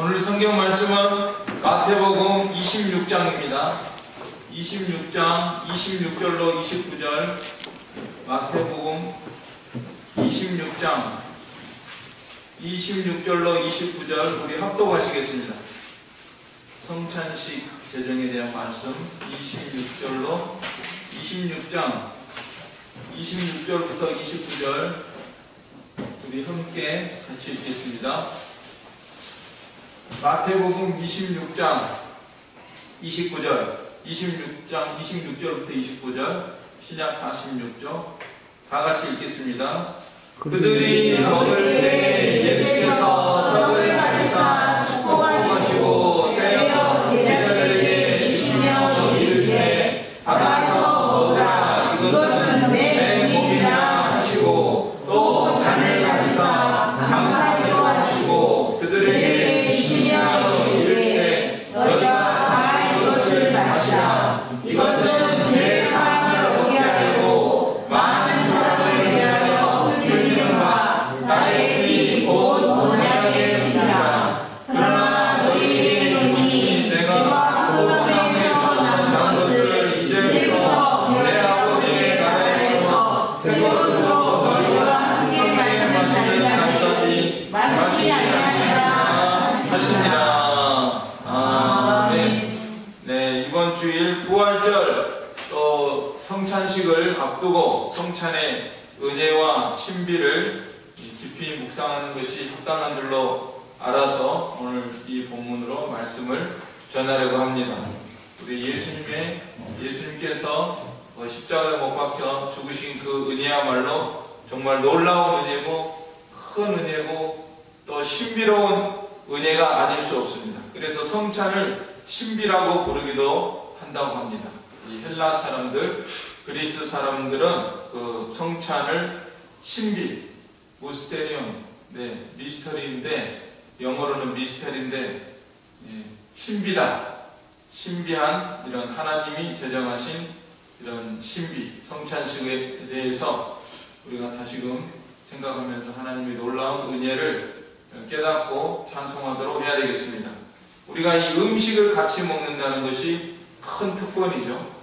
오늘 성경 말씀은 마태복음 26장입니다. 26장 26절로 29절, 마태복음 26장 26절로 29절 우리 합독하시겠습니다. 성찬식 제정에 대한 말씀 26절로 26장 26절부터 29절 우리 함께 같이 읽겠습니다. 마태복음 26장 29절 26장 26절부터 29절 시작 46절 다 같이 읽겠습니다. 그들이 먹을 때 예수께서 떡을 가지사 축복하시고 떼어 제자들에게 주시며 이르시되 받아서 먹으라 이것은 내 몸이라 하시고 또 잔을 가지사 감사기도 하시고 그들에게 주시며 이르시되 너희가 다 이것을 마시라 이것은 제 사함을 얻게 하려고 많은 사람을 위하여 흘리는가 나의 피 곧 언약의 피라. 그러나 너희에게 이르노니 내가 소망에서 난 것을 이제부터 내 아버지의 나라에서 새 것으로 너희와 함께 마시는 날까지 마시지 아니하리라 하시니라. 아멘. 네, 이번 주일 부활절 또 성찬식을 앞두고 성찬의 은혜와 신비를 깊이 묵상하는 것이 합당한 줄로 알아서 오늘 이 본문으로 말씀을 전하려고 합니다. 우리 예수님께서 십자가에 못 박혀 죽으신 그 은혜야말로 정말 놀라운 은혜고 큰 은혜고 또 신비로운 은혜가 아닐 수 없습니다. 그래서 성찬을 신비라고 부르기도 한다고 합니다. 이 헬라 사람들, 그리스 사람들은 그 성찬을 신비, 무스테리움, 미스터리인데 영어로는 미스터리인데 신비다, 신비한 이런 하나님이 제정하신 이런 신비, 성찬식에 대해서 우리가 다시금 생각하면서 하나님의 놀라운 은혜를 깨닫고 찬송하도록 해야 되겠습니다. 우리가 이 음식을 같이 먹는다는 것이 큰 특권이죠.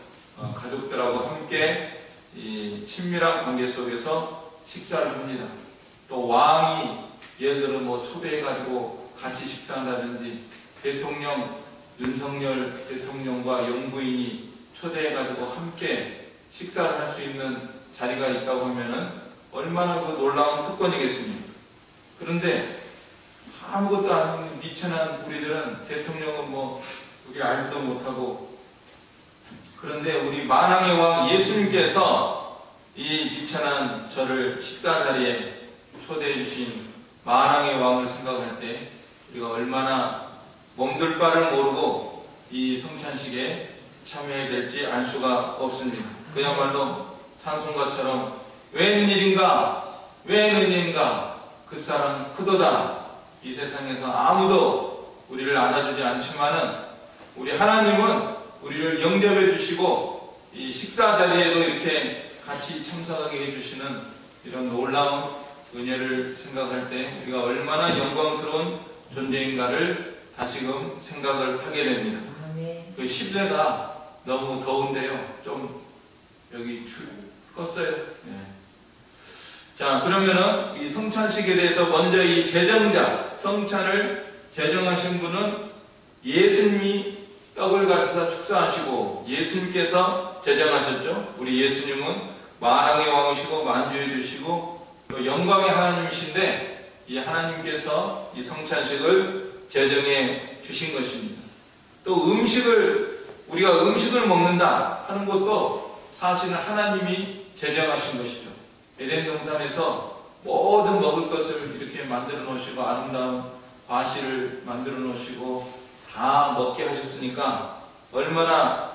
가족들하고 함께 이 친밀한 관계 속에서 식사를 합니다. 또 왕이 예를 들어 초대해가지고 같이 식사한다든지 대통령 윤석열 대통령과 영부인이 초대해가지고 함께 식사를 할 수 있는 자리가 있다고 하면은 얼마나 그 놀라운 특권이겠습니까? 그런데 아무것도 아닌 미천한 우리들은 대통령은 우리 알지도 못하고, 그런데 우리 만왕의 왕 예수님께서 이 미천한 저를 식사 자리에 초대해 주신 만왕의 왕을 생각할 때 우리가 얼마나 몸둘 바를 모르고 이 성찬식에 참여해야 될지 알 수가 없습니다. 그야말로 찬송가처럼 웬일인가 웬은인가 그 사람 크도다. 이 세상에서 아무도 우리를 안아주지 않지만은 우리 하나님은 우리를 영접해 주시고 이 식사 자리에도 이렇게 같이 참석하게 해주시는 이런 놀라운 은혜를 생각할 때 우리가 얼마나 영광스러운 존재인가를 다시금 생각을 하게 됩니다. 그 실내가 너무 더운데요. 좀 여기 껐어요. 자, 그러면은 이 성찬식에 대해서 먼저 이 제정자, 성찬을 제정하신 분은 예수님이 떡을 가지사 축사하시고 예수님께서 제정하셨죠. 우리 예수님은 만왕의 왕이시고 만주해 주시고 또 영광의 하나님이신데 이 하나님께서 이 성찬식을 제정해 주신 것입니다. 또 우리가 음식을 먹는다 하는 것도 사실은 하나님이 제정하신 것이죠. 에덴 동산에서 모든 먹을 것을 이렇게 만들어 놓으시고 아름다운 과실을 만들어 놓으시고 다 먹게 하셨으니까 얼마나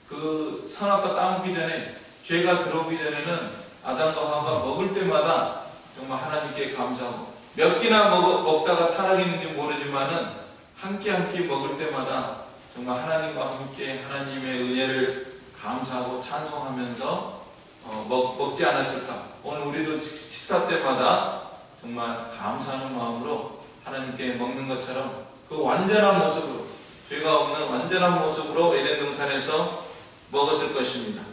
그 선악과 따먹기 전에 죄가 들어오기 전에는 아담과 하와가 먹을 때마다 정말 하나님께 감사하고 몇 끼나 먹다가 타락했는지 모르지만은 한 끼 한 끼 먹을 때마다 정말 하나님과 함께 하나님의 은혜를 감사하고 찬송하면서 먹지 않았을까. 오늘 우리도 식사 때마다 정말 감사하는 마음으로 하나님께 먹는 것처럼 그 완전한 모습으로, 죄가 없는 완전한 모습으로 에덴 동산에서 먹었을 것입니다.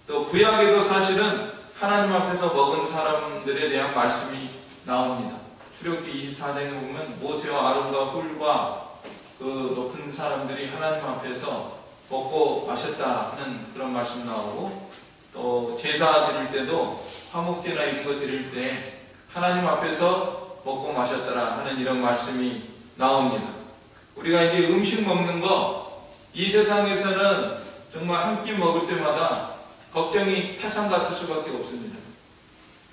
또 구약에도 사실은 하나님 앞에서 먹은 사람들에 대한 말씀이 나옵니다. 출애굽기 24장에 보면 모세와 아론과 훌과 그 높은 사람들이 하나님 앞에서 먹고 마셨다 하는 그런 말씀 나오고, 또 제사 드릴 때도 화목제나 이런 거 드릴 때 하나님 앞에서 먹고 마셨더라 하는 이런 말씀이 나옵니다. 우리가 이제 음식 먹는 거, 이 세상에서는 정말 한 끼 먹을 때마다 걱정이 태산 같을 수밖에 없습니다.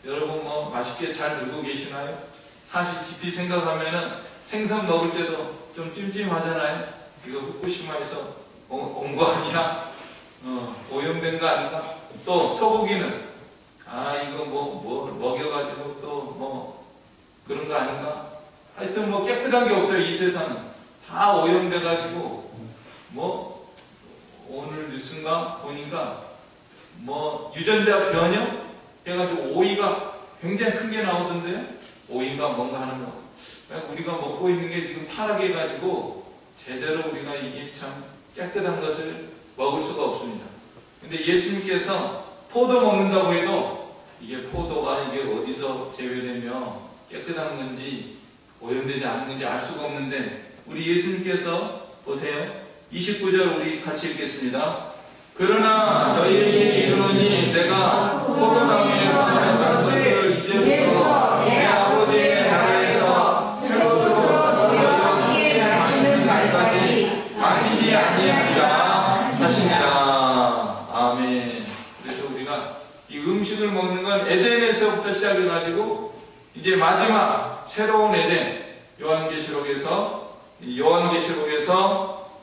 여러분 뭐 맛있게 잘 들고 계시나요? 사실 깊이 생각하면은 생선 먹을 때도 좀 찜찜하잖아요. 이거 후쿠시마에서 온 거 아니야? 오염된 거 아닌가? 또 소고기는 이거 뭐 먹여가지고 또 뭐 그런 거 아닌가? 하여튼 뭐 깨끗한 게 없어요. 이 세상은 다 오염돼가지고, 뭐 오늘 뉴스인가 보니까 뭐 유전자 변형 해가지고 오이가 굉장히 큰 게 나오던데요. 오이가 뭔가 하는 거. 우리가 먹고 있는 게 지금 타락해가지고 제대로 우리가 이게 참 깨끗한 것을 먹을 수가 없습니다. 근데 예수님께서 포도 먹는다고 해도 이게 포도가 이게 어디서 재배되며 깨끗한 건지 오염되지 않은 건지 알 수가 없는데, 우리 예수님께서 보세요. 29절 우리 같이 읽겠습니다. 그러나 너희에게 이르노니 내가 포도나무에서 난 것을 이제부터 내 아버지의 나라에서 새로스로 너희와 함께 마시는 날까지 마시지 아니하리라 하시니라. 아멘. 그래서 우리가 이 음식을 먹는 건 에덴에서부터 시작해가지고 이제 마지막 새로운 에덴, 요한계시록에서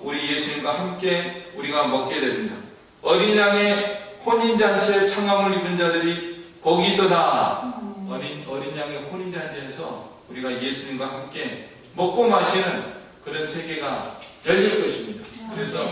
우리 예수님과 함께 우리가 먹게 됩니다. 어린 양의 혼인잔치에 청함을 입은 자들이 복이 있도다. 어린 양의 혼인잔치에서 우리가 예수님과 함께 먹고 마시는 그런 세계가 열릴 것입니다. 그래서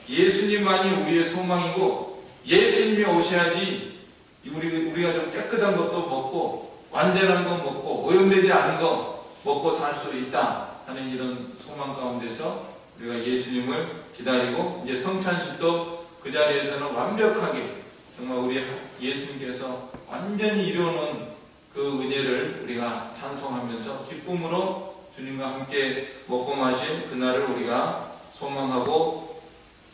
예수님만이 우리의 소망이고, 예수님이 오셔야지 우리가 좀 깨끗한 것도 먹고 완전한 거 먹고 오염되지 않은 거 먹고 살 수 있다 하는 이런 소망 가운데서 우리가 예수님을 기다리고, 이제 성찬식도 그 자리에서는 완벽하게 정말 우리 예수님께서 완전히 이루어놓은 그 은혜를 우리가 찬송하면서 기쁨으로 주님과 함께 먹고 마실 그날을 우리가 소망하고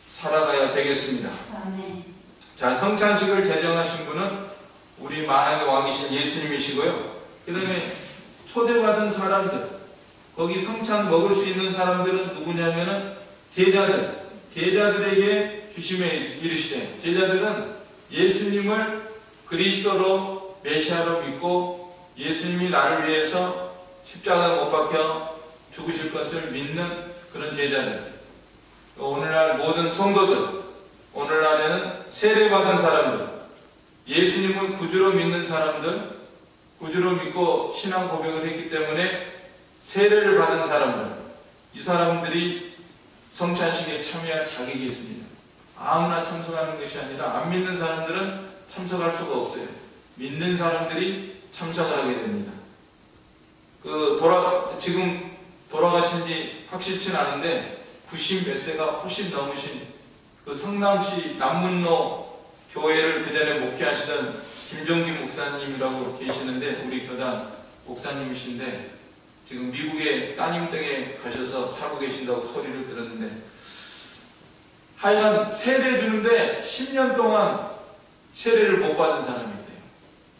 살아가야 되겠습니다. 아멘. 자, 성찬식을 제정하신 분은 우리 만왕의 왕이신 예수님이시고요. 그 다음에 초대받은 사람들, 거기 성찬 먹을 수 있는 사람들은 누구냐면은 제자들에게 주심에 이르시되, 제자들은 예수님을 그리스도로 메시아로 믿고 예수님이 나를 위해서 십자가에 못 박혀 죽으실 것을 믿는 그런 제자들. 오늘날 모든 성도들, 오늘날에는 세례받은 사람들, 예수님을 구주로 믿는 사람들, 구주로 믿고 신앙 고백을 했기 때문에 세례를 받은 사람들, 이 사람들이 성찬식에 참여할 자격이 있습니다. 아무나 참석하는 것이 아니라 안 믿는 사람들은 참석할 수가 없어요. 믿는 사람들이 참석을 하게 됩니다. 지금 돌아가신 지 확실치는 않은데 90몇 세가 훨씬 넘으신 그 성남시 남문로 교회를 그 전에 목회하시던 김종기 목사님이라고 계시는데, 우리 교단 목사님이신데 지금 미국에 따님 댁에 가셔서 살고 계신다고 소리를 들었는데, 하여간 세례 주는데 10년 동안 세례를 못 받은 사람이 있대요.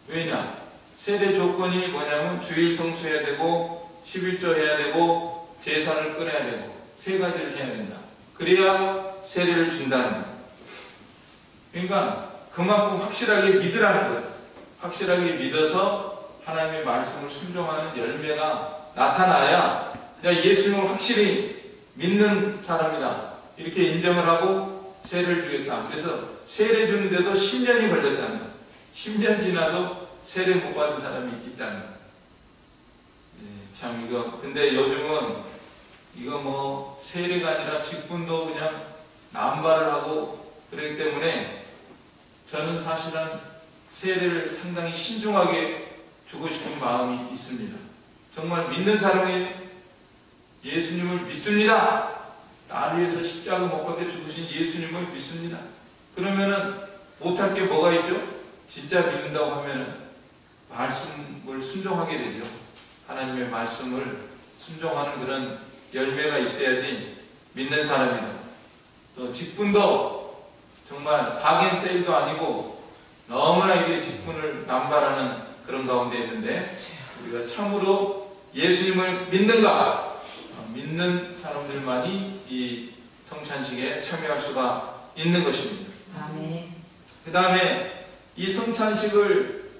왜냐? 세례 조건이 뭐냐면 주일 성수해야 되고 11조 해야 되고 제사를 끊어야 되고 세 가지를 해야 된다. 그래야 세례를 준다는 거예요. 그러니까 그만큼 확실하게 믿으라는 거예요. 확실하게 믿어서 하나님의 말씀을 순종하는 열매가 나타나야 예수님을 확실히 믿는 사람이다, 이렇게 인정을 하고 세례를 주겠다. 그래서 세례 주는데도 10년이 걸렸다는 거예요. 10년 지나도 세례 못 받은 사람이 있다는 거예요. 참 이거 근데 요즘은 이거 뭐 세례가 아니라 직분도 그냥 남발을 하고 그렇기 때문에 저는 사실은 세례를 상당히 신중하게 주고 싶은 마음이 있습니다. 정말 믿는 사람이 예수님을 믿습니다. 나를 위해서 십자가 못 박혀 죽으신 예수님을 믿습니다. 그러면은 못할 게 뭐가 있죠? 진짜 믿는다고 하면은 말씀을 순종하게 되죠. 하나님의 말씀을 순종하는 그런 열매가 있어야지 믿는 사람이다. 또 직분도 정말 바겐세일도 아니고 너무나 이게 직분을 남발하는 그런 가운데 있는데, 우리가 참으로 예수님을 믿는가? 믿는 사람들만이 이 성찬식에 참여할 수가 있는 것입니다. 아멘. 그 다음에 이 성찬식을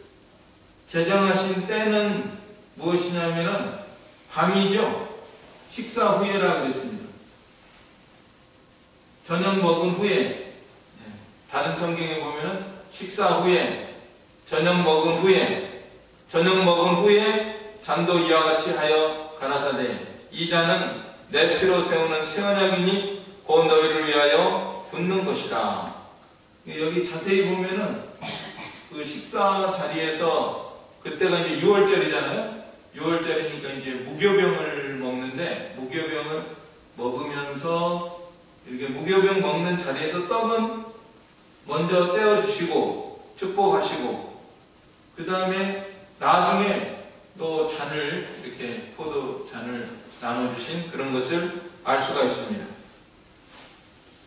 제정하신 때는 무엇이냐면은 밤이죠. 식사 후에라 그랬습니다. 저녁 먹은 후에, 다른 성경에 보면은 식사 후에, 저녁 먹은 후에, 저녁 먹은 후에 잔도 이와 같이 하여 가라사대 이 잔은 내 피로 세우는 새 언약이니 곧 너희를 위하여 붓는 것이다. 여기 자세히 보면은 그 식사 자리에서, 그때가 이제 6월절이잖아요. 6월절이니까 이제 무교병을 먹는데, 무교병을 먹으면서 이렇게 무교병 먹는 자리에서 떡은 먼저 떼어주시고 축복하시고, 그 다음에 나중에 또 잔을, 이렇게 포도 잔을 나눠주신 그런 것을 알 수가 있습니다.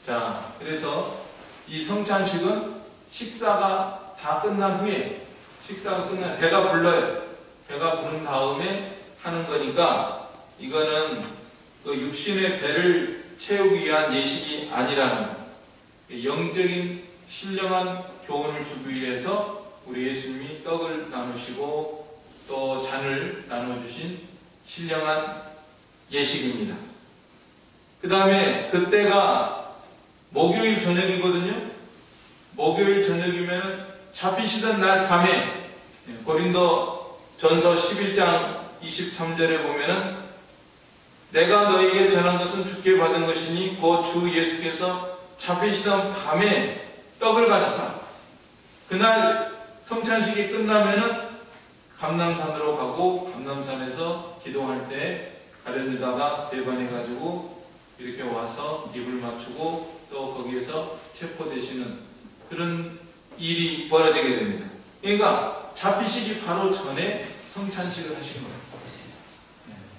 자, 그래서 이 성찬식은 식사가 다 끝난 후에, 식사가 끝난, 배가 불러요. 배가 부른 다음에 하는 거니까 이거는 그 육신의 배를 채우기 위한 예식이 아니라는, 영적인 신령한 교훈을 주기 위해서 우리 예수님이 떡을 나누시고 또 잔을 나눠주신 신령한 예식입니다. 그 다음에 그때가 목요일 저녁이거든요. 목요일 저녁이면 잡히시던 날 밤에, 고린도 전서 11장 23절에 보면은 내가 너에게 전한 것은 주께 받은 것이니 곧 주 예수께서 잡히시던 밤에 떡을 가지사, 그날 성찬식이 끝나면은 감람산으로 가고, 감람산에서 기도할 때 가려다가 배반해가지고 이렇게 와서 입을 맞추고 또 거기에서 체포되시는 그런 일이 벌어지게 됩니다. 그러니까 잡히시기 바로 전에 성찬식을 하신 거예요.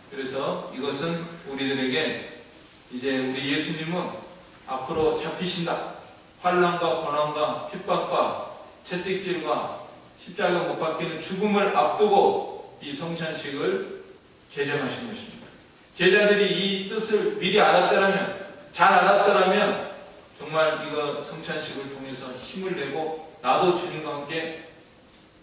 그래서 이것은 우리들에게, 이제 우리 예수님은 앞으로 잡히신다, 환난과 고난과 핍박과 채찍질과 십자가 못 박히는 죽음을 앞두고 이 성찬식을 제정하신 것입니다. 제자들이 이 뜻을 미리 알았더라면, 잘 알았더라면 정말 이거 성찬식을 통해서 힘을 내고 나도 주님과 함께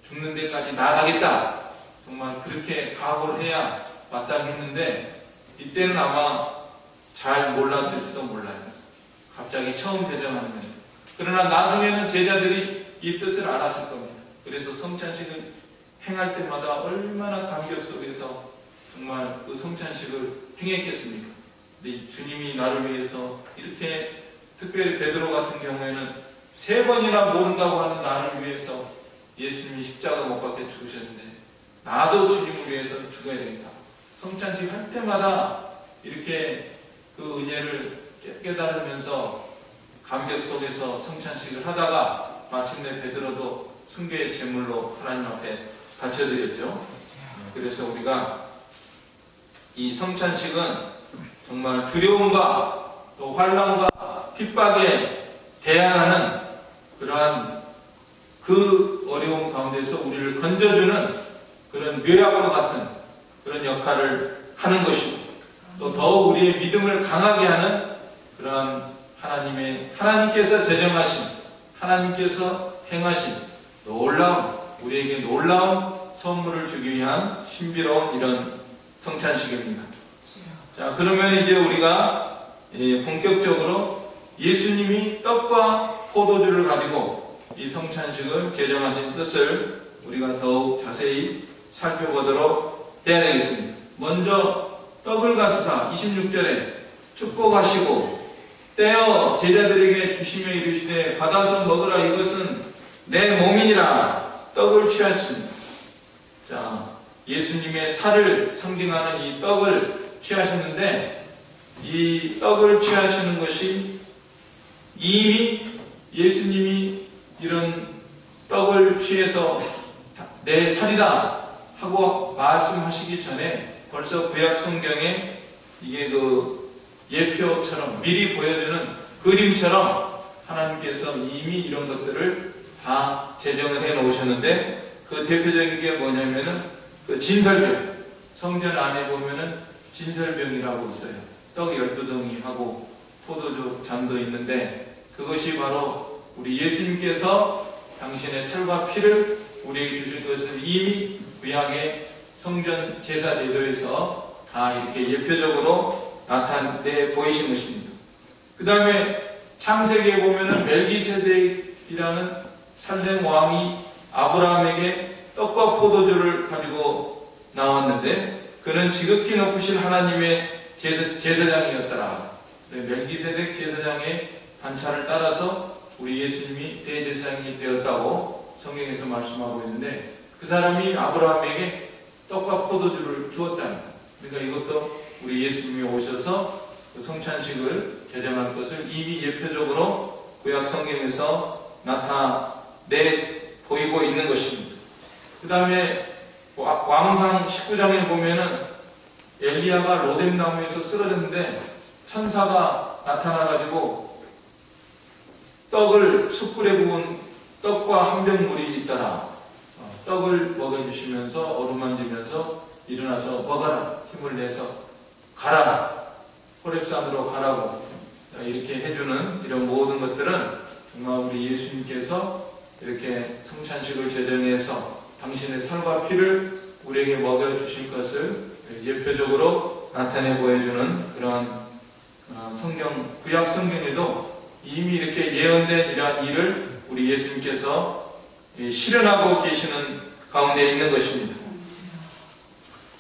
죽는 데까지 나아가겠다, 정말 그렇게 각오를 해야 마땅했는데, 이때는 아마 잘 몰랐을지도 몰라요. 갑자기 처음 제정하는 거예요. 그러나 나중에는 제자들이 이 뜻을 알았을 겁니다. 그래서 성찬식을 행할 때마다 얼마나 감격 속에서 정말 그 성찬식을 행했겠습니까? 근데 주님이 나를 위해서 이렇게, 특별히 베드로 같은 경우에는 3번이나 모른다고 하는 나를 위해서 예수님이 십자가 못 박혀 죽으셨는데 나도 주님을 위해서 죽어야 되겠다. 성찬식 할 때마다 이렇게 그 은혜를 깨달으면서 감격 속에서 성찬식을 하다가 마침내 베드로도 순교의 제물로 하나님 앞에 바쳐드렸죠. 그래서 우리가 이 성찬식은 정말 두려움과 또 환난과 핍박에 대항하는 그러한 그 어려움 가운데서 우리를 건져주는 그런 묘약과 같은 그런 역할을 하는 것이고, 또 더욱 우리의 믿음을 강하게 하는 그러한 하나님께서 제정하신, 하나님께서 행하신 놀라운, 우리에게 놀라운 선물을 주기 위한 신비로운 이런 성찬식입니다. 자, 그러면 이제 우리가 본격적으로 예수님이 떡과 포도주를 가지고 이 성찬식을 제정하신 뜻을 우리가 더욱 자세히 살펴보도록 해야 되겠습니다. 먼저 떡을 가지사 26절에 축복하시고 떼어 제자들에게 주시며 이르시되 받아서 먹으라, 이것은 내 몸이니라. 떡을 취하십니다. 자, 예수님의 살을 상징하는 이 떡을 취하셨는데 이 떡을 취하시는 것이 이미 예수님이 이런 떡을 취해서 내 살이다 하고 말씀하시기 전에 벌써 구약 성경에 이게 그 예표처럼 미리 보여주는 그림처럼 하나님께서 이미 이런 것들을 다 제정을 해 놓으셨는데 그 대표적인 게 뭐냐면은 그 진설병, 성전 안에 보면은 진설병이라고 있어요. 떡 12덩이하고 포도주 잔도 있는데 그것이 바로 우리 예수님께서 당신의 살과 피를 우리에게 주실 것을 이미 구약의 성전 제사 제도에서 다 이렇게 예표적으로 나타내 보이신 것입니다. 그 다음에 창세기에 보면은 멜기세덱이라는 살렘 왕이 아브라함에게 떡과 포도주를 가지고 나왔는데 그는 지극히 높으신 하나님의 제사장이었더라. 멜기세덱 제사장의 반차를 따라서 우리 예수님이 대제사장이 되었다고 성경에서 말씀하고 있는데 그 사람이 아브라함에게 떡과 포도주를 주었다. 그러니까 이것도 우리 예수님이 오셔서 그 성찬식을 제정할 것을 이미 예표적으로 구약 성경에서 나타내 보이고 있는 것입니다. 그 다음에 왕상 19장에 보면은 엘리야가 로뎀나무에서 쓰러졌는데 천사가 나타나가지고 떡을 숯불에 구운 떡과 한 병 물이 있더라. 떡을 먹여주시면서 어루만지면서 일어나서 먹어라. 힘을 내서 가라. 호렙산으로 가라고 이렇게 해주는 이런 모든 것들은 정말 우리 예수님께서 이렇게 성찬식을 제정해서 당신의 살과 피를 우리에게 먹여주실 것을 예표적으로 나타내 보여주는 그런 성경, 구약 성경에도 이미 이렇게 예언된 이러한 일을 우리 예수님께서 실현하고 계시는 가운데 있는 것입니다.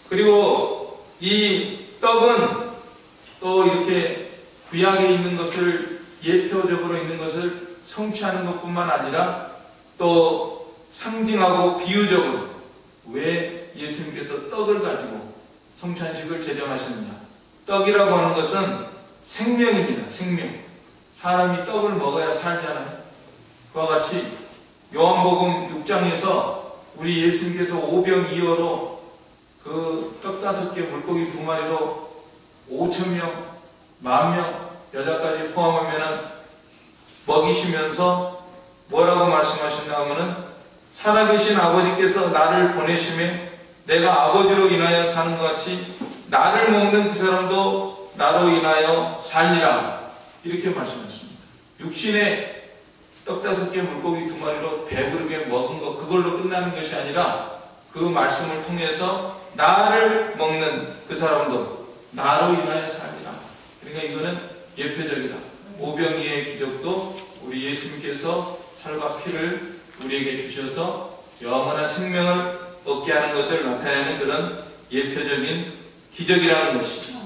그리고 이 떡은 또 이렇게 구약에 있는 것을 예표적으로 있는 것을 성취하는 것뿐만 아니라 또 상징하고 비유적으로 왜 예수님께서 떡을 가지고 성찬식을 제정하셨느냐. 떡이라고 하는 것은 생명입니다. 생명. 사람이 떡을 먹어야 살잖아요. 그와 같이 요한복음 6장에서 우리 예수님께서 오병이어로 그 떡 5개 물고기 2마리로 5,000명, 10,000명, 여자까지 포함하면 먹이시면서 뭐라고 말씀하셨나 하면은 살아계신 아버지께서 나를 보내심에 내가 아버지로 인하여 사는 것 같이 나를 먹는 그 사람도 나로 인하여 살리라. 이렇게 말씀하셨습니다. 육신의 떡 5개 물고기 2마리로 배부르게 먹은 것 그걸로 끝나는 것이 아니라 그 말씀을 통해서 나를 먹는 그 사람도 나로 인하여 살리라. 그러니까 이거는 예표적이다. 오병이의 기적도 우리 예수님께서 살과 피를 우리에게 주셔서 영원한 생명을 얻게 하는 것을 나타내는 그런 예표적인 기적이라는 것이죠.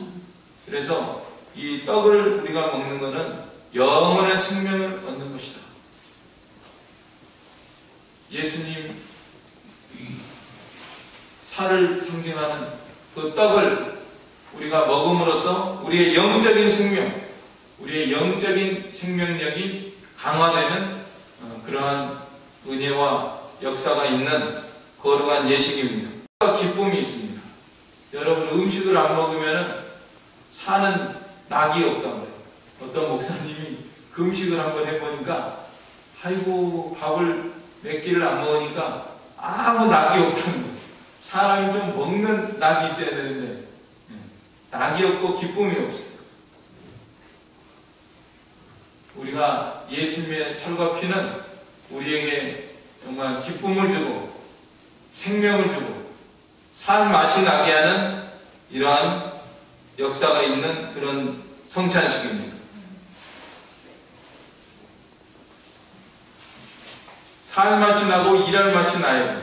그래서 이 떡을 우리가 먹는 것은 영원한 생명을 얻는 것이다. 예수님 살을 상징하는 그 떡을 우리가 먹음으로써 우리의 영적인 생명, 우리의 영적인 생명력이 강화되는 그러한 은혜와 역사가 있는 거룩한 예식입니다. 기쁨이 있습니다. 여러분 음식을 안 먹으면 사는 낙이 없다고 해요. 어떤 목사님이 그 음식을 한번 해보니까 아이고 밥을 몇 끼를 안 먹으니까 아무 낙이 없다는 거예요. 사람이 좀 먹는 낙이 있어야 되는데 낙이 없고 기쁨이 없어요. 우리가 예수님의 살과 피는 우리에게 정말 기쁨을 주고 생명을 주고 살 맛이 나게 하는 이러한 역사가 있는 그런 성찬식입니다. 살 맛이 나고 일할 맛이 나요.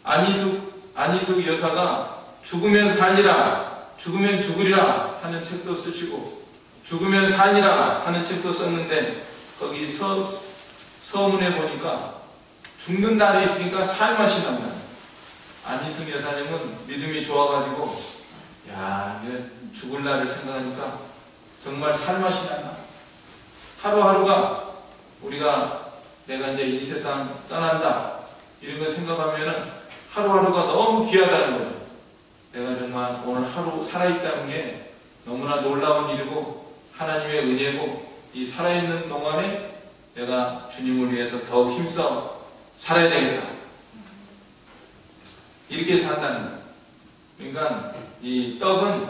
안희숙 여사가 죽으면 살리라, 죽으면 죽으리라 하는 책도 쓰시고 죽으면 살리라 하는 책도 썼는데 거기 서문에 보니까 죽는 날이 있으니까 살 맛이 난다. 안희숙 여사님은 믿음이 좋아가지고 야, 이제 죽을 날을 생각하니까 정말 살맛이 난다. 하루하루가 우리가 내가 이제 이 세상 떠난다 이런 거 생각하면은 하루하루가 너무 귀하다는 거죠. 내가 정말 오늘 하루 살아있다는 게 너무나 놀라운 일이고 하나님의 은혜고 이 살아있는 동안에 내가 주님을 위해서 더욱 힘써 살아야 되겠다. 이렇게 산다는 거예요. 그러니까 이 떡은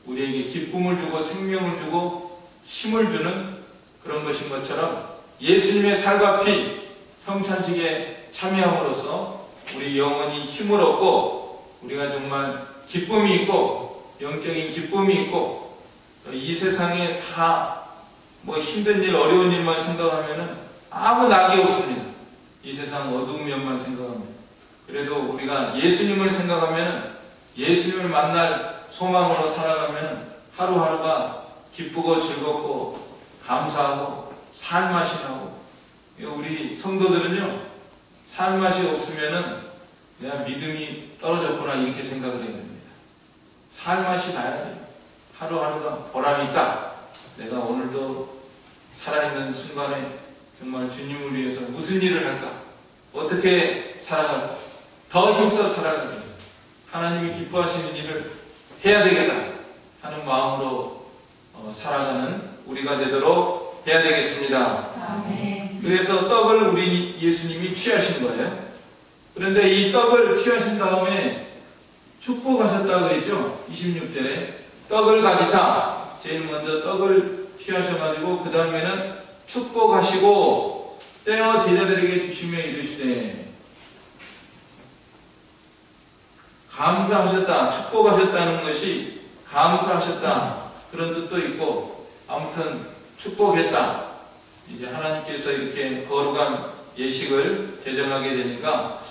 우리에게 기쁨을 주고 생명을 주고 힘을 주는 그런 것인 것처럼 예수님의 살과 피 성찬식에 참여함으로써 우리 영혼이 힘을 얻고 우리가 정말 기쁨이 있고 영적인 기쁨이 있고 이 세상에 다 뭐 힘든 일 어려운 일만 생각하면은 아무 낙이 없습니다. 이 세상 어두운 면만 생각합니다. 그래도 우리가 예수님을 생각하면은 예수님을 만날 소망으로 살아가면 하루하루가 기쁘고 즐겁고 감사하고 살맛이 나고 우리 성도들은요 살맛이 없으면은 내가 믿음이 떨어졌구나 이렇게 생각을 해야 됩니다. 살맛이 나야 돼요. 하루하루가 보람이 있다. 내가 오늘도 살아있는 순간에 정말 주님을 위해서 무슨 일을 할까? 어떻게 살아갈까? 더 힘써 살아가야 됩니다. 하나님이 기뻐하시는 일을 해야 되겠다 하는 마음으로 살아가는 우리가 되도록 해야 되겠습니다. 아멘. 그래서 떡을 우리 예수님이 취하신 거예요. 그런데 이 떡을 취하신 다음에 축복하셨다고 그랬죠. 26절에 떡을 가지사 제일 먼저 떡을 취하셔가지고 그 다음에는 축복하시고 떼어 제자들에게 주시며 이르시되 감사하셨다, 축복하셨다는 것이 감사하셨다 그런 뜻도 있고 아무튼 축복했다. 이제 하나님께서 이렇게 거룩한 예식을 제정하게 되니까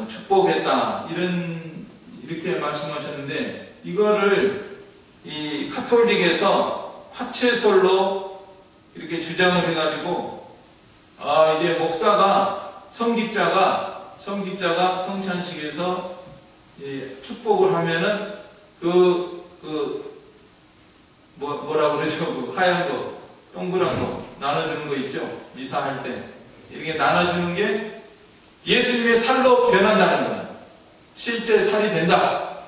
축복했다 이렇게 말씀하셨는데 이거를 이 카톨릭에서 화채설로 이렇게 주장을 해가지고 이제 목사가 성직자가 성찬식에서 축복을 하면은 뭐라 그러죠? 그 하얀 거, 동그란 거 나눠주는 거 있죠? 미사할 때 이렇게 나눠주는 게 예수님의 살로 변한다는 거예요. 실제 살이 된다.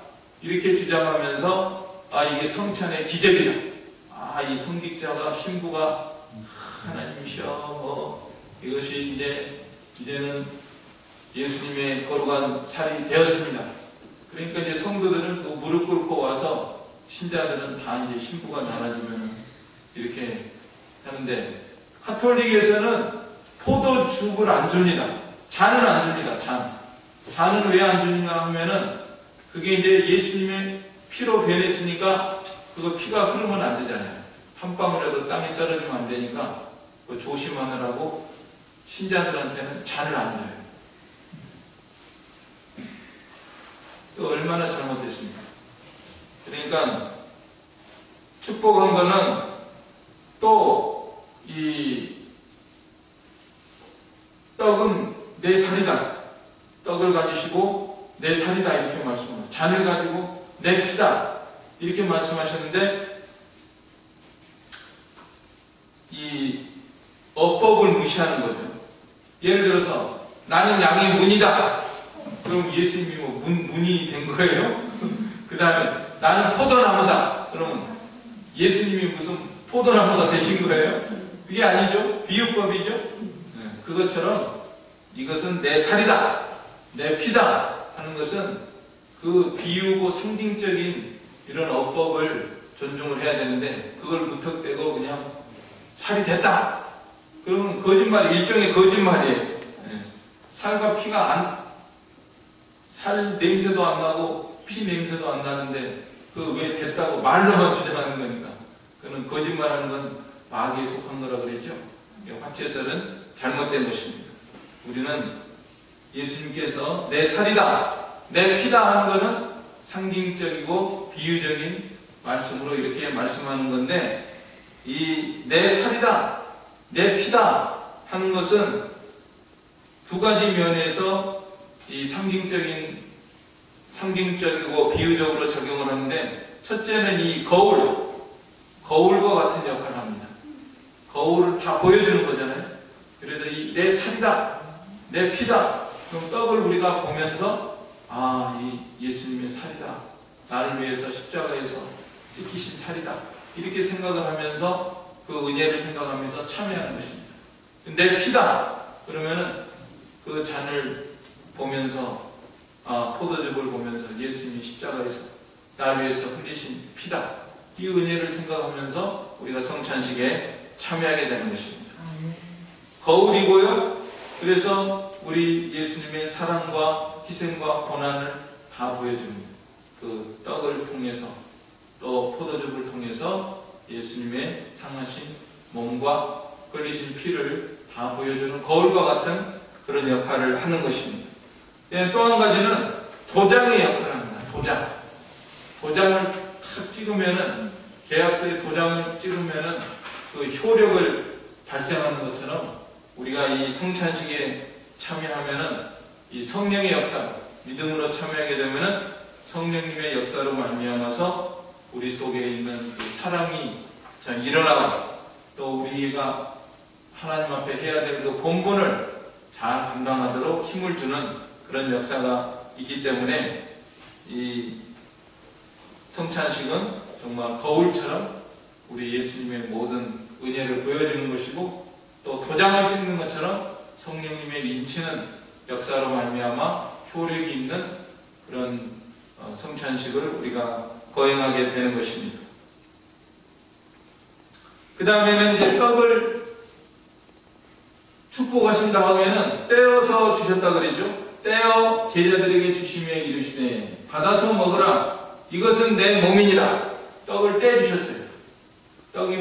이렇게 주장하면서 이게 성찬의 기적이다. 이 성직자가 신부가 하나님이셔. 이것이 이제는 예수님의 거룩한 살이 되었습니다. 그러니까 이제 성도들은 또 무릎 꿇고 와서 신자들은 다 이제 신부가 나눠주면 이렇게 하는데 카톨릭에서는 포도죽을 안 줍니다. 잔은 안 줍니다. 잔은 왜 안 주느냐 하면은 그게 이제 예수님의 피로 변했으니까 그거 피가 흐르면 안 되잖아요. 한 방울이라도 땅에 떨어지면 안 되니까 그거 조심하느라고 신자들한테는 잔을 안 줘요. 또 얼마나 잘못됐습니까? 그러니까 축복한 거는 또 이 떡은 내 살이다. 떡을 가지시고 내 살이다 이렇게 말씀합니다. 잔을 가지고 내 피다 이렇게 말씀하셨는데 이 어법을 무시하는 거죠. 예를 들어서 나는 양의 문이다. 그럼 예수님이 문이 된 거예요? 그 다음에 나는 포도나무다. 그러면 예수님이 무슨 포도나무가 되신 거예요? 그게 아니죠. 비유법이죠. 그것처럼 이것은 내 살이다. 내 피다 하는 것은 그 비유고 상징적인 이런 어법을 존중을 해야 되는데 그걸 무턱대고 그냥 살이 됐다. 그러면 거짓말, 일종의 거짓말이에요. 살과 피가 살 냄새도 안 나고 피 냄새도 안 나는데 그 왜 됐다고 말로만 주장하는 거니까 그는 거짓말하는 건 마귀에 속한 거라 그랬죠. 화채설은 잘못된 것입니다. 우리는 예수님께서 내 살이다, 내 피다 하는 것은 상징적이고 비유적인 말씀으로 이렇게 말씀하는 건데 이 내 살이다, 내 피다 하는 것은 두 가지 면에서 이 상징적이고 비유적으로 적용을 하는데 첫째는 이 거울과 같은 역할을 합니다. 거울을 다 보여주는 거잖아요. 그래서 내 살이다, 내 피다. 그럼 떡을 우리가 보면서 이 예수님의 살이다, 나를 위해서 십자가에서 찢기신 살이다, 이렇게 생각을 하면서 그 은혜를 생각하면서 참여하는 것입니다. 내 피다 그러면은 그 잔을 보면서 포도즙을 보면서 예수님이 십자가에서 나를 위해서 흘리신 피다, 이 은혜를 생각하면서 우리가 성찬식에 참여하게 되는 것입니다. 거울이고요. 그래서 우리 예수님의 사랑과 희생과 고난을 다 보여줍니다. 그 떡을 통해서 또 포도즙을 통해서 예수님의 상하신 몸과 흘리신 피를 다 보여주는 거울과 같은 그런 역할을 하는 것입니다. 또 한 가지는 도장의 역할을 합니다. 도장을 탁 찍으면은, 계약서에 도장을 찍으면은 그 효력을 발생하는 것처럼 우리가 이 성찬식에 참여하면은 이 성령의 역사, 믿음으로 참여하게 되면은 성령님의 역사로 말미암아서 우리 속에 있는 그 사랑이 잘 일어나고, 또 우리가 하나님 앞에 해야 될 그 본분을 잘 감당하도록 힘을 주는 그런 역사가 있기 때문에 이 성찬식은 정말 거울처럼 우리 예수님의 모든 은혜를 보여주는 것이고, 또 도장을 찍는 것처럼 성령님의 인치는 역사로 말미암아 효력이 있는 그런 성찬식을 우리가 거행하게 되는 것입니다. 그 다음에는 이제 떡을 축복하신 다음에는 떼어서 주셨다 그러죠. 떼어 제자들에게 주시며 이르시되 받아서 먹으라, 이것은 내 몸이니라. 떡을 떼어 주셨어요. 떡이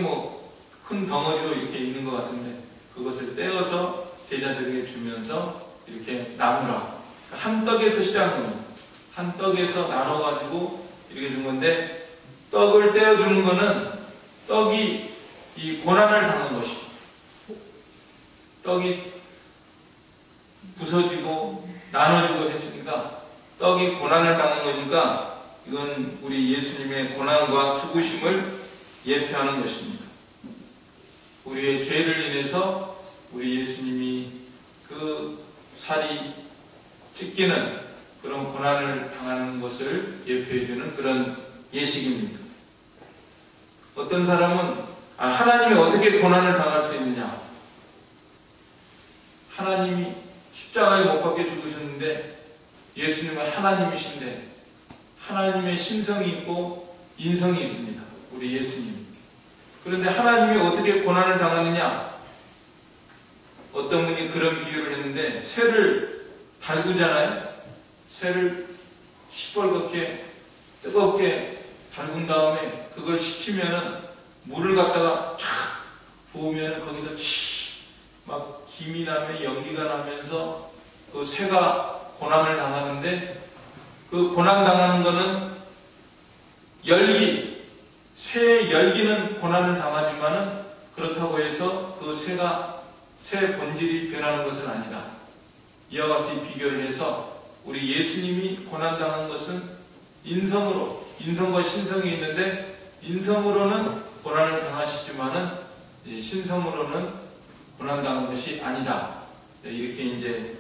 큰 덩어리로 이렇게 있는 것 같은데 그것을 떼어서 제자들에게 주면서 이렇게 나누라. 한 떡에서 시작한 겁니다. 한 떡에서 나눠가지고 이렇게 준 건데, 떡을 떼어주는 거는 떡이 이 고난을 당한 것이, 떡이 부서지고 나눠지고 했으니까 떡이 고난을 당한 거니까 이건 우리 예수님의 고난과 죽으심을 예표하는 것입니다. 우리의 죄를 인해서 우리 예수님이 그 살이 찢기는 그런 고난을 당하는 것을 예표해주는 그런 예식입니다. 어떤 사람은 하나님이 어떻게 고난을 당할 수 있느냐, 하나님이 십자가에 못 박혀 죽으셨는데 예수님은 하나님이신데 하나님의 신성이 있고 인성이 있습니다. 우리 예수님. 그런데 하나님이 어떻게 고난을 당하느냐, 어떤 분이 그런 비유를 했는데, 쇠를 달구잖아요. 쇠를 시뻘겋게 뜨겁게 달군 다음에 그걸 식히면은 물을 갖다가 촥 부으면 거기서 막 김이 나며 연기가 나면서 그 쇠가 고난을 당하는데, 그 고난 당하는 거는 열기, 쇠의 열기는 고난을 당하지만은 그렇다고 해서 그 쇠 본질이 변하는 것은 아니다. 이와 같이 비교를 해서 우리 예수님이 고난당한 것은 인성과 신성이 있는데, 인성으로는 고난을 당하시지만은 신성으로는 고난당한 것이 아니다. 이렇게 이제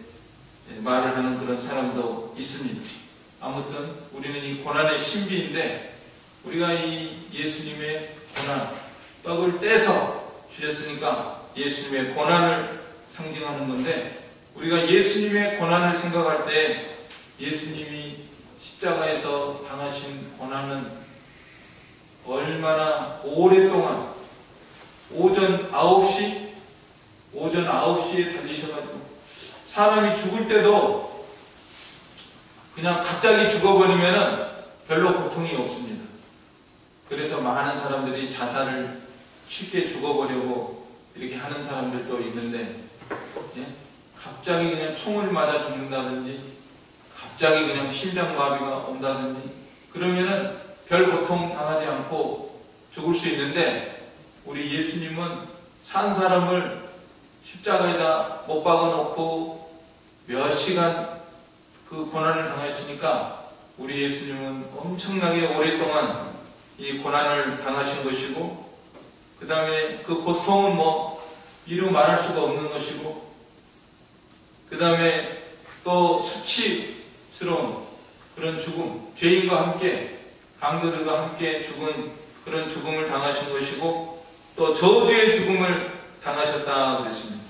말을 하는 그런 사람도 있습니다. 아무튼 우리는 이 고난의 신비인데, 우리가 이 예수님의 고난, 떡을 떼서 주셨으니까 예수님의 고난을 상징하는 건데, 우리가 예수님의 고난을 생각할 때 예수님이 십자가에서 당하신 고난은 얼마나 오랫동안 오전 9시에 달리셔가지고, 사람이 죽을 때도 그냥 갑자기 죽어버리면 별로 고통이 없습니다. 그래서 많은 사람들이 자살을 쉽게 죽어버리고 이렇게 하는 사람들도 있는데, 갑자기 그냥 총을 맞아 죽는다든지, 갑자기 그냥 심장마비가 온다든지, 그러면은 별 고통 당하지 않고 죽을 수 있는데, 우리 예수님은 산 사람을 십자가에다 못 박아놓고 몇 시간 그 고난을 당했으니까 우리 예수님은 엄청나게 오랫동안 이 고난을 당하신 것이고, 그 다음에 그 고통은 뭐 이루 말할 수가 없는 것이고, 그 다음에 또 수치스러운 그런 죽음, 죄인과 함께 강도들과 함께 죽은 그런 죽음을 당하신 것이고, 또 저주의 죽음을 당하셨다 그랬습니다.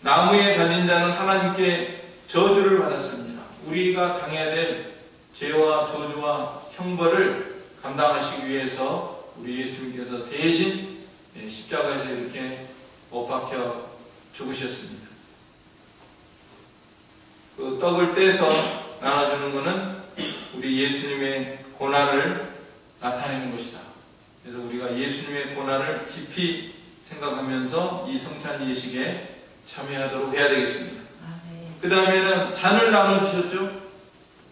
나무에 달린 자는 하나님께 저주를 받았습니다. 우리가 당해야 될 죄와 저주와 형벌을 감당하시기 위해서 우리 예수님께서 대신 십자가에서 이렇게 못 박혀 죽으셨습니다. 그 떡을 떼서 나눠주는 것은 우리 예수님의 고난을 나타내는 것이다. 그래서 우리가 예수님의 고난을 깊이 생각하면서 이 성찬 예식에 참여하도록 해야 되겠습니다. 그 다음에는 잔을 나눠주셨죠.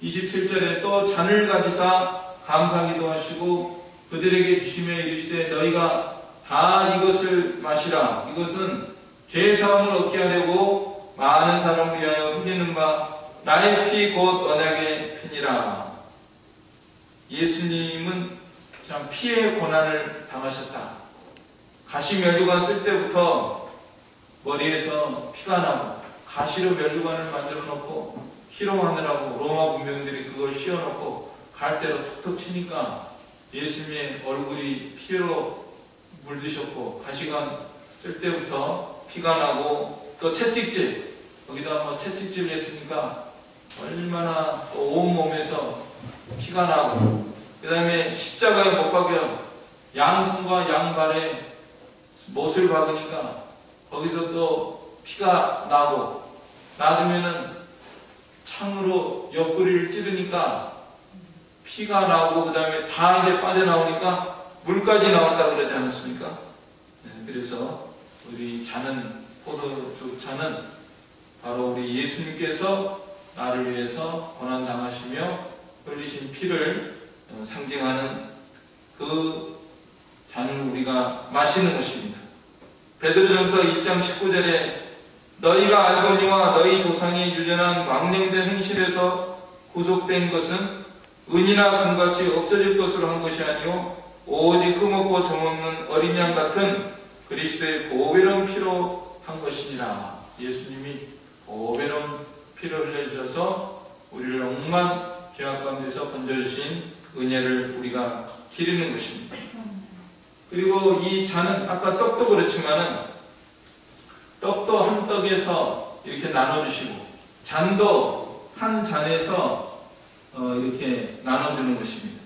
27절에 또 잔을 가지사 감사기도 하시고 그들에게 주시며 이르시되 너희가 다 이것을 마시라. 이것은 죄사함을 얻게 하려고 많은 사람을 위하여 흘리는 바 나의 피 곧 언약의 피니라. 예수님은 참 피의 고난을 당하셨다. 가시 면류관 쓸 때부터 머리에서 피가 나고 가시로 면류관을 만들어 놓고 피로 하느라고 로마 군병들이 그걸 씌워놓고 갈대로 툭툭 치니까 예수님의 얼굴이 피로 물드셨고, 가시관 쓸 때부터 피가 나고, 또 채찍질, 거기다 뭐 채찍질 했으니까 얼마나 또 온몸에서 피가 나고, 그 다음에 십자가에 못 박여 양손과 양발에 못을 박으니까 거기서 또 피가 나고, 놔두면은 창으로 옆구리를 찌르니까 피가 나오고, 그 다음에 다 이제 빠져나오니까 물까지 나왔다 그러지 않았습니까? 네, 그래서 우리 잔은, 포도주 잔은 바로 우리 예수님께서 나를 위해서 고난당하시며 흘리신 피를 상징하는 그 잔을 우리가 마시는 것입니다. 베드로전서 1장 19절에 너희가 알거니와 너희 조상이 유전한 망령된 행실에서 구속된 것은 은이나 금같이 없어질 것으로 한 것이 아니요 오직 흠없고 점없는 어린 양 같은 그리스도의 보배로운 피로 한 것이니라. 예수님이 보배로운 피를 흘려주셔서 우리를 억만 죄악 가운데서 건져주신 은혜를 우리가 기리는 것입니다. 그리고 이 잔은 아까 떡도 그렇지만은 떡도 한 떡에서 이렇게 나눠주시고 잔도 한 잔에서 이렇게 나눠주는 것입니다.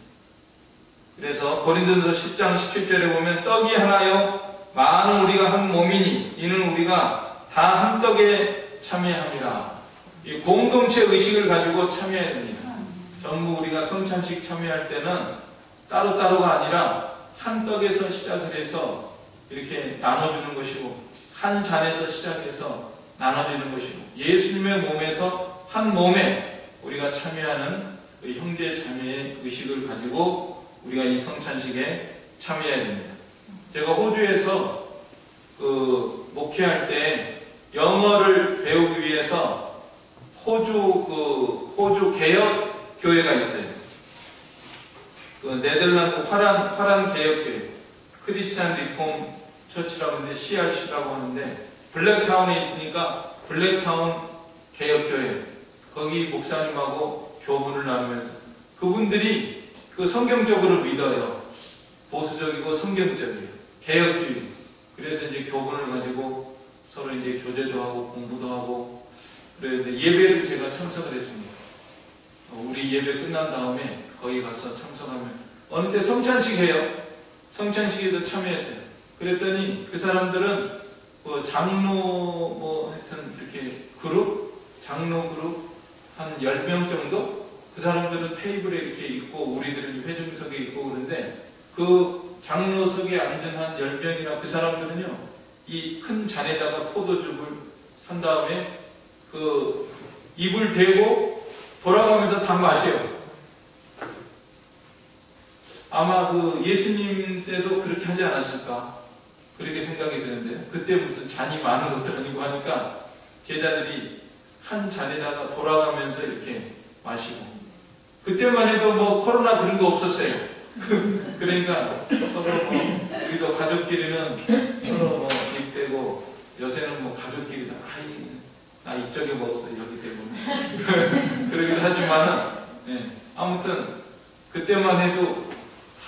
그래서 고린도전서 10장 17절에 보면 떡이 하나요 많은 우리가 한 몸이니 이는 우리가 다 한 떡에 참여함이라. 이 공동체 의식을 가지고 참여해야 됩니다. 전부 우리가 성찬식 참여할 때는 따로따로가 아니라 한 떡에서 시작을 해서 이렇게 나눠주는 것이고, 한 잔에서 시작해서 나눠주는 것이고, 예수님의 몸에서 한 몸에 우리가 참여하는 그 형제 자매의 의식을 가지고 우리가 이 성찬식에 참여해야 됩니다. 제가 호주에서 목회할 때 영어를 배우기 위해서 호주 개혁 교회가 있어요. 네덜란드 화란 개혁교회, 크리스찬 리폼 처치라고 하는데 CRC라고 하는데, 블랙타운에 있으니까 블랙타운 개혁교회, 거기 목사님하고 교훈을 나누면서 그분들이 성경적으로 믿어요. 보수적이고 성경적이에요. 개혁주의. 그래서 이제 교훈을 가지고 서로 이제 교제도 하고 공부도 하고, 그래서 예배를 제가 참석을 했습니다. 우리 예배 끝난 다음에 거기 가서 참석하면 어느 때 성찬식 해요. 성찬식에도 참여했어요. 그랬더니 그 사람들은 장로 하여튼 이렇게 장로 그룹 한 10명 정도? 그 사람들은 테이블에 이렇게 있고 우리들은 회중석에 있고 그런데 그 장로석에 앉은 한 10명이나 그 사람들은요, 이 큰 잔에다가 포도즙을 한 다음에 입을 대고 돌아가면서 다 마셔요. 아마 예수님 때도 그렇게 하지 않았을까 그렇게 생각이 드는데요. 그때 무슨 잔이 많은 것도 아니고 하니까 제자들이 한 잔에다가 돌아가면서 이렇게 마시고, 그때만 해도 코로나 그런 거 없었어요. 그러니까 서로 뭐 우리도 가족끼리는 서로 뭐 입대고 요새는 뭐 가족끼리도 나 이쪽에 먹어서 여기 때문에 그러기도 하지만은 예, 아무튼 그때만 해도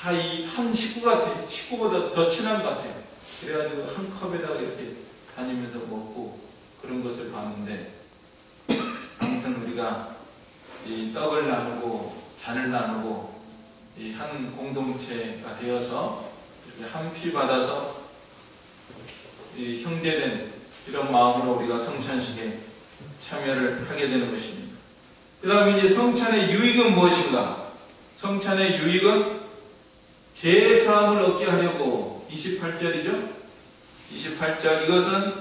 다 이 한 식구 같아요. 식구보다 더 친한 것 같아요. 그래가지고 한 컵에다가 이렇게 다니면서 먹고 그런 것을 봤는데 아무튼 우리가 이 떡을 나누고 잔을 나누고 이 한 공동체가 되어서 이렇게 한 피 받아서 이 형제된 이런 마음으로 우리가 성찬식에 참여를 하게 되는 것입니다. 그 다음에 이제 성찬의 유익은 무엇인가? 성찬의 유익은 죄사함을 얻게 하려고 28절이죠. 28절 이것은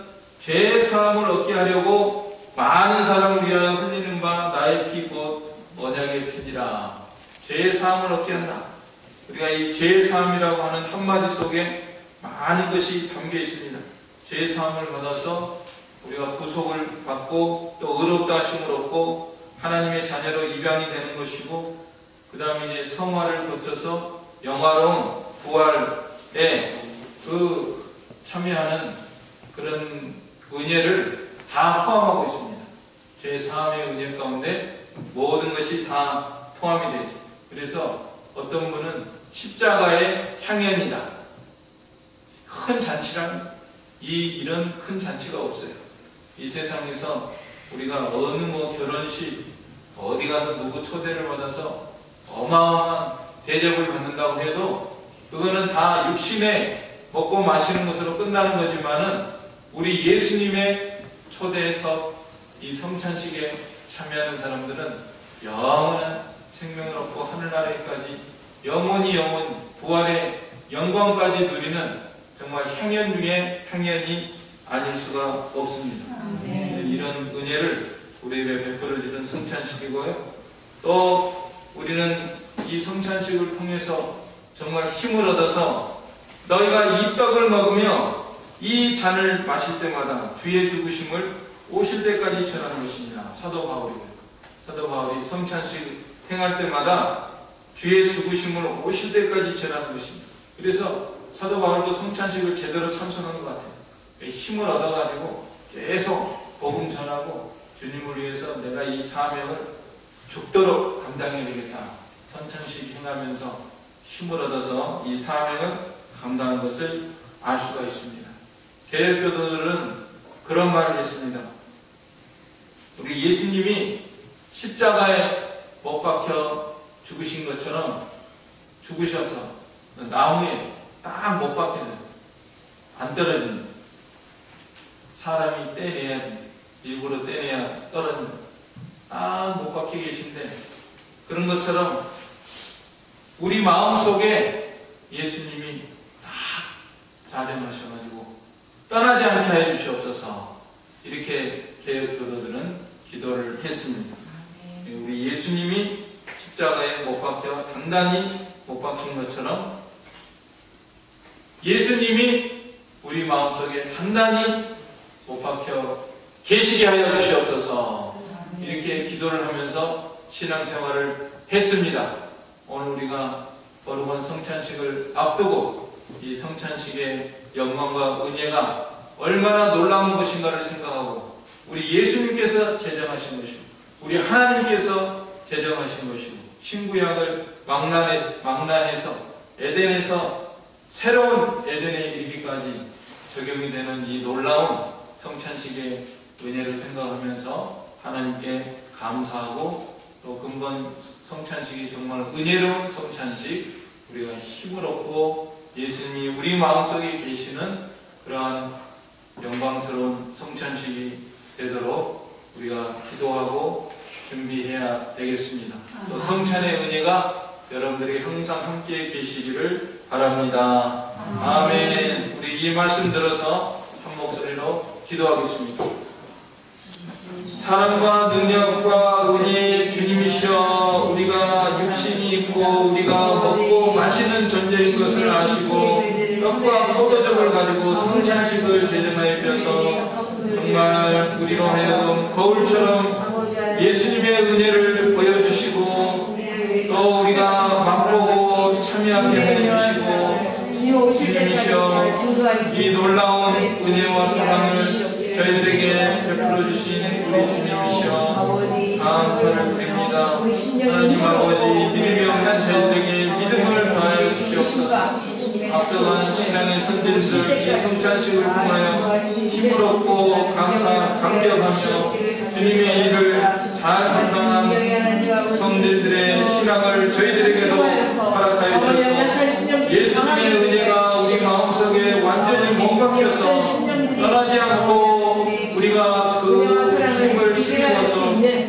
죄사함을 얻게 하려고 많은 사람을 위하여 흘리는 바 나의 피 곧 언약의 피니라. 죄사함을 얻게 한다. 우리가 이 죄사함이라고 하는 한마디 속에 많은 것이 담겨 있습니다. 죄사함을 받아서 우리가 구속을 받고 또 의롭다 하심을 얻고 하나님의 자녀로 입양이 되는 것이고 그 다음에 이제 성화를 거쳐서 영화로운 부활에 그 참여하는 그런 은혜를 다 포함하고 있습니다. 죄사함의 은혜 가운데 모든 것이 다 포함이 되어 있습니다. 그래서 어떤 분은 십자가의 향연이다. 큰 잔치란 이런 큰 잔치가 없어요. 이 세상에서 우리가 어느 뭐 결혼식 어디 가서 누구 초대를 받아서 어마어마한 대접을 받는다고 해도 그거는 다 육신에 먹고 마시는 것으로 끝나는 거지만은 우리 예수님의 초대에서 이 성찬식에 참여하는 사람들은 영원한 생명을 얻고 하늘나라에까지 영원히 부활의 영광까지 누리는 정말 향연 중에 향연이 아닐 수가 없습니다. 이런 은혜를 우리에게 베풀어주는 성찬식이고요. 또 우리는 이 성찬식을 통해서 정말 힘을 얻어서 너희가 이 떡을 먹으며 이 잔을 마실 때마다 주의 죽으심을 오실 때까지 전하는 것입니다. 사도 바울이 성찬식 행할 때마다 주의 죽으심을 오실 때까지 전하는 것입니다. 그래서 사도 바울도 성찬식을 제대로 참석한 것 같아요. 힘을 얻어가지고 계속 복음 전하고 주님을 위해서 내가 이 사명을 죽도록 감당해야 되겠다. 성찬식 행하면서 힘을 얻어서 이 사명을 감당하는 것을 알 수가 있습니다. 개혁교도들은 그런 말을 했습니다. 우리 예수님이 십자가에 못 박혀 죽으신 것처럼 죽으셔서 나무에 딱 못 박혀는 안 떨어지는 사람이 떼내야지 일부러 떼내야 떨어지는 딱 못 박혀 계신데 그런 것처럼 우리 마음속에 예수님이 딱 자정하셔가지고 떠나지 않게 해 주시옵소서 이렇게 개혁교도들은 기도를 했습니다. 우리 예수님이 십자가에 못 박혀 단단히 못 박힌 것처럼 예수님이 우리 마음속에 단단히 못 박혀 계시게 하여 주시옵소서 이렇게 기도를 하면서 신앙생활을 했습니다. 오늘 우리가 거룩한 성찬식을 앞두고 이 성찬식의 영광과 은혜가 얼마나 놀라운 것인가를 생각하고 우리 예수님께서 제정하신 것이고 우리 하나님께서 제정하신 것이고 신구약을 망라해서 에덴에서 새로운 에덴에 이르기까지 적용이 되는 이 놀라운 성찬식의 은혜를 생각하면서 하나님께 감사하고 또 근본 성찬식이 정말 은혜로운 성찬식 우리가 힘을 얻고 예수님이 우리 마음속에 계시는 그러한 영광스러운 성찬식이 되도록 우리가 기도하고 준비해야 되겠습니다. 또 성찬의 은혜가 여러분들이 항상 함께 계시기를 바랍니다. 아멘. 우리 이 말씀 들어서 한 목소리로 기도하겠습니다. 사랑과 능력과 은혜의 주님이시여 우리가 육신이 있고 우리가 먹고 마시는 존재인 것을 아시고 떡과 포도즙을 가지고 성찬식을 제정하여 주셔서 정말 우리로 하여금 거울처럼 예수님의 은혜를 보여주시고 또 우리가 맛보고 참여하고 일어나게 해주시고 주님이시여 이 놀라운 은혜와 사랑을 저희들에게 베풀어 주신 우리 주님이시여 감사를 드립니다. 하나님 아버지, 믿음이 없는 저희들에게 믿음을 더하여 주시옵소서. 앞서간 신앙의 선진들 이 성찬식을 통하여 힘을 얻고 감격하며 주님의 일을 잘 감당한 성들들의 신앙을 저희들에게도 허락하여 주셔서 예수님의 은혜가 우리 마음속에 완전히 몸박혀서 떠나지 않고 우리가 그 힘을 힘입어서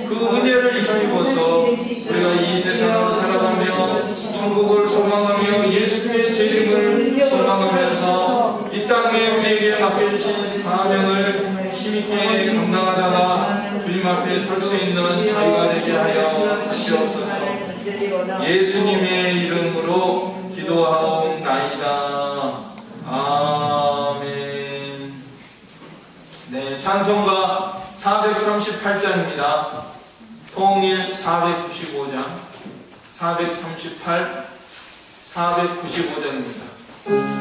그 은혜를 힘입어서 우리가 이 세상을 살아가며 천국을 소망하며 예수님의 재림을 소망하면서 이 땅에 우리에게 맡겨주신 사명을 힘있게 감당하다가 주님 앞에 설 수 있는 자유가 되게 하여 주시옵소서. 예수님의 이름으로 기도하옵나이다. 아멘. 네, 찬송가 438장입니다. 통일 495장, 438, 495장입니다.